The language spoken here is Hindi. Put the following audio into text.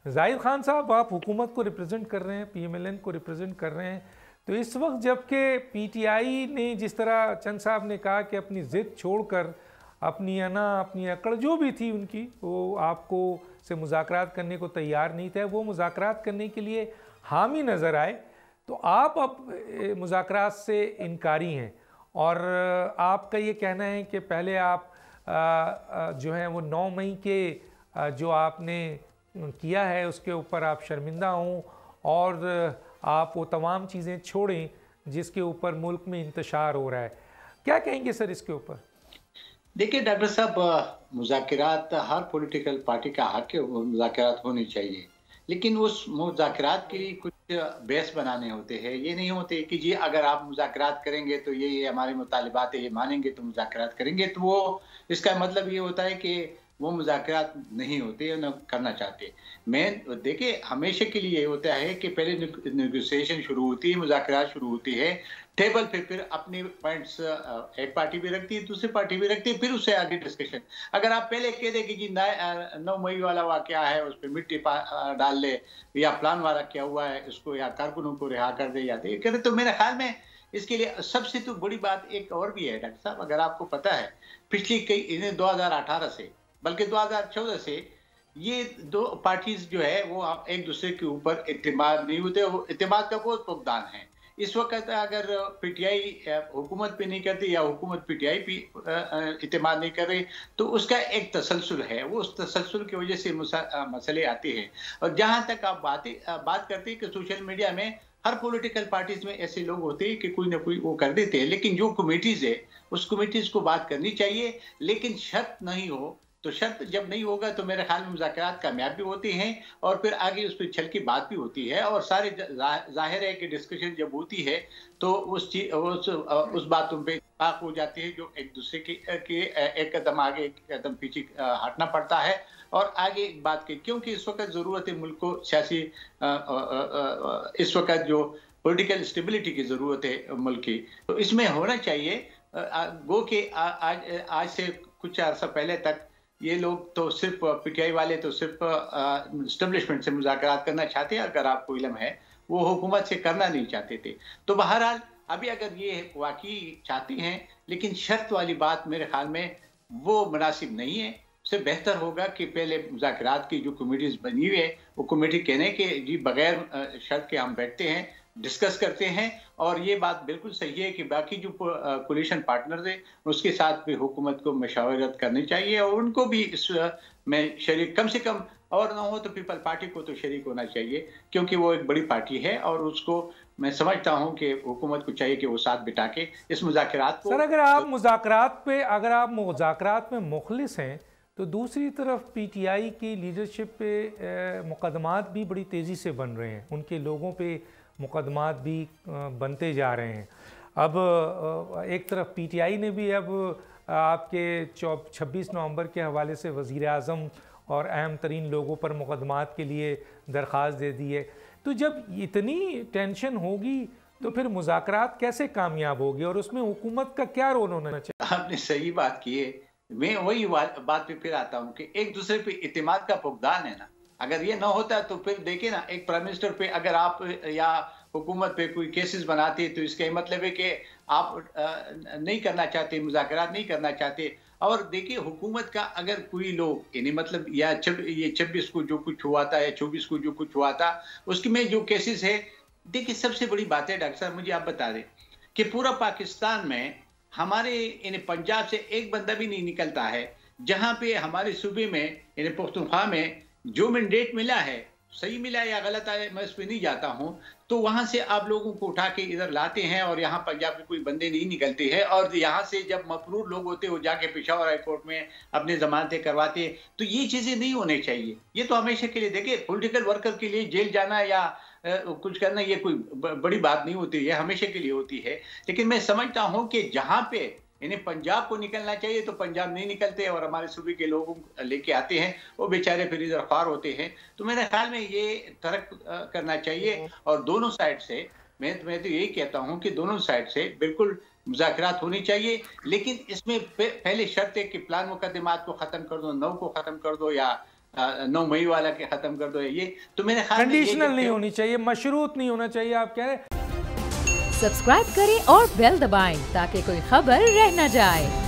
जाहिद खान साहब, आप हुकूमत को रिप्रेजेंट कर रहे हैं, PMLN को रिप्रेजेंट कर रहे हैं, तो इस वक्त जबकि PTI ने जिस तरह चंद साहब ने कहा कि अपनी ज़िद छोड़कर अपनी अकड़ जो भी थी उनकी, वो आपको से मुज़ाकरात करने को तैयार नहीं थे, वो मुज़ाकरात करने के लिए हामी नज़र आए, तो आप अब मुज़ाकरात से इनकारी हैं और आपका ये कहना है कि पहले आप जो है वो 9 मई के जो आपने किया है उसके ऊपर आप शर्मिंदा हों और आप वो तमाम चीज़ें छोड़ें जिसके ऊपर मुल्क में इंतशार हो रहा है। क्या कहेंगे सर इसके ऊपर? देखिए डॉक्टर साहब, मुज़ाकरात हर पॉलिटिकल पार्टी का हक है, मुज़ाकरात होने चाहिए, लेकिन उस मुज़ाकरात के लिए कुछ बेस बनाने होते हैं। ये नहीं होते कि जी अगर आप मुज़ाकरात करेंगे तो ये हमारे मुतालिबात है, ये मानेंगे तो मुज़ाकरात करेंगे, तो वो इसका मतलब ये होता है कि वो मुज़ाकरात नहीं होते या न करना चाहते। मैं देखिए हमेशा के लिए ये होता है कि पहले नेगोशिएशन शुरू होती है, मुज़ाकरात शुरू होती है, टेबल पे फिर अपने पॉइंट्स एक पार्टी भी रखती है, दूसरी पार्टी भी रखती है, फिर उससे आगे डिस्कशन। अगर आप पहले कह दे कि जी 9 मई वाला वाकया है, उस पर मिट्टी डाल ले, या प्लान वाला क्या हुआ है इसको, या कारकुनों को रिहा कर दे, या ये करे, तो मेरे ख्याल में इसके लिए सबसे तो बड़ी बात एक और भी है डॉक्टर साहब, अगर आपको पता है पिछली कई 2018 से बल्कि 2014 से ये दो पार्टीज जो है वो एक दूसरे के ऊपर इत्तेमाद नहीं होते, वो इत्तेमाद का बहुत फुकदान है। इस वक्त अगर PTI हुकूमत पे नहीं करती या हुकूमत PTI पे इत्तेमाद नहीं कर रही, तो उसका एक तसलसल है, वो उस तसलसल की वजह से मसले आते हैं। और जहां तक आप बात करते हैं कि सोशल मीडिया में हर पॉलिटिकल पार्टीज में ऐसे लोग होते हैं कि कोई ना कोई वो कर देते हैं, लेकिन जो कमेटीज है उस कमेटीज को बात करनी चाहिए, लेकिन शर्त नहीं हो। तो शर्त जब नहीं होगा तो मेरे ख्याल में मुज़ाकरात कामयाब भी होती हैं और फिर आगे उस पर छल की बात भी होती है, और सारे जाहिर है कि डिस्कशन जब होती है तो उस बातों पे इत्तेफाक हो जाती है, जो एक दूसरे के एक कदम आगे एक कदम पीछे हटना पड़ता है और आगे बात की, क्योंकि इस वक्त ज़रूरत है मुल्क को सियासी, इस वक्त जो पॉलिटिकल स्टेबिलिटी की ज़रूरत है मुल्क की, तो इसमें होना चाहिए। गो के आज से कुछ अर्सा पहले तक ये लोग तो सिर्फ PTI वाले तो सिर्फ एस्टेब्लिशमेंट से मुज़ाकरात करना चाहते हैं, अगर आपको इल्म है, वो हुकूमत से करना नहीं चाहते थे। तो बहरहाल अभी अगर ये वाकई चाहते हैं, लेकिन शर्त वाली बात मेरे ख्याल में वो मुनासिब नहीं है। उससे बेहतर होगा कि पहले मुज़ाकरात की जो कमेटीज बनी हुई है वो कमेटी कहने के जी बगैर शर्त के हम बैठते हैं, डिस्कस करते हैं, और ये बात बिल्कुल सही है कि बाकी जो कोलिशन पार्टनर्स है उसके साथ भी हुकूमत को मशावरत करनी चाहिए और उनको भी इस में शरीक, कम से कम और ना हो तो पीपल पार्टी को तो शरीक होना चाहिए, क्योंकि वो एक बड़ी पार्टी है और उसको मैं समझता हूं कि हुकूमत को चाहिए कि वो साथ बिठा के इस मुज़ाकरात को। सर, अगर आप मुज़ाकरात में मुखलिस हैं तो दूसरी तरफ PTI की लीडरशिप पे मुकदमात भी बड़ी तेज़ी से बन रहे हैं, उनके लोगों पे मुकदमात भी बनते जा रहे हैं। अब एक तरफ PTI ने भी अब आपके 26 नवंबर के हवाले से वज़ीर आज़म और अहम तरीन लोगों पर मुकदमात के लिए दरख्वास्त दे दी है, तो जब इतनी टेंशन होगी तो फिर मुज़ाकरात कैसे कामयाब होगी और उसमें हुकूमत का क्या रोल होना चाहिए? आपने सही बात की है। मैं वही बात पे फिर आता हूँ कि एक दूसरे पे इत्तेमाद का फुकदान है ना, अगर ये ना होता तो फिर देखिए ना, एक प्राइम मिनिस्टर पे अगर आप या हुकूमत पे कोई केसेस बनाती है तो इसका मतलब है कि आप नहीं करना चाहते, मुज़ाकरात नहीं करना चाहते। और देखिए हुकूमत का अगर कोई लोग यानी मतलब या ये 26 को जो कुछ हुआ था या 24 को जो कुछ हुआ था उसके में जो केसेस है, देखिए सबसे बड़ी बात है डॉक्टर साहब, मुझे आप बता दें कि पूरा पाकिस्तान में हमारे यानी पंजाब से एक बंदा भी नहीं निकलता है जहां पे हमारे सूबे में यानी पुख्तनख्वा में जो मैंडेट मिला है, सही मिला या गलत है मैं इस पर नहीं जाता हूं, तो वहां से आप लोगों को उठा के इधर लाते हैं और यहाँ पंजाब के कोई बंदे नहीं निकलते हैं, और यहाँ से जब मफरूर लोग होते हैं वो जाके पेशावर हाई कोर्ट में अपने जमानतें करवाते हैं। तो ये चीजें नहीं होनी चाहिए। ये तो हमेशा के लिए देखिए पॉलिटिकल वर्कर के लिए जेल जाना या कुछ करना ये कोई बड़ी बात नहीं होती है, हमेशा के लिए होती है। लेकिन मैं समझता हूँ कि जहाँ पे इन्हें पंजाब को निकलना चाहिए तो पंजाब नहीं निकलते और हमारे सूबे के लोगों को लेके आते हैं, वो बेचारे फिर इधर ख्वार होते हैं। तो मेरे ख्याल में ये तर्क करना चाहिए और दोनों साइड से मैं तो यही कहता हूं कि दोनों साइड से बिल्कुल मुज़ाकरात होनी चाहिए, लेकिन इसमें पहले शर्त है कि प्लान मुकदमात को खत्म कर दो, 9 को खत्म कर दो या 9 मई वाला के खत्म कर दो, ये तो मेरे ख्याल में कंडीशनल नहीं होनी चाहिए, मशरूत नहीं होना चाहिए। आप कह रहे हैं सब्सक्राइब करें और बेल दबाएं ताकि कोई खबर रह न जाए।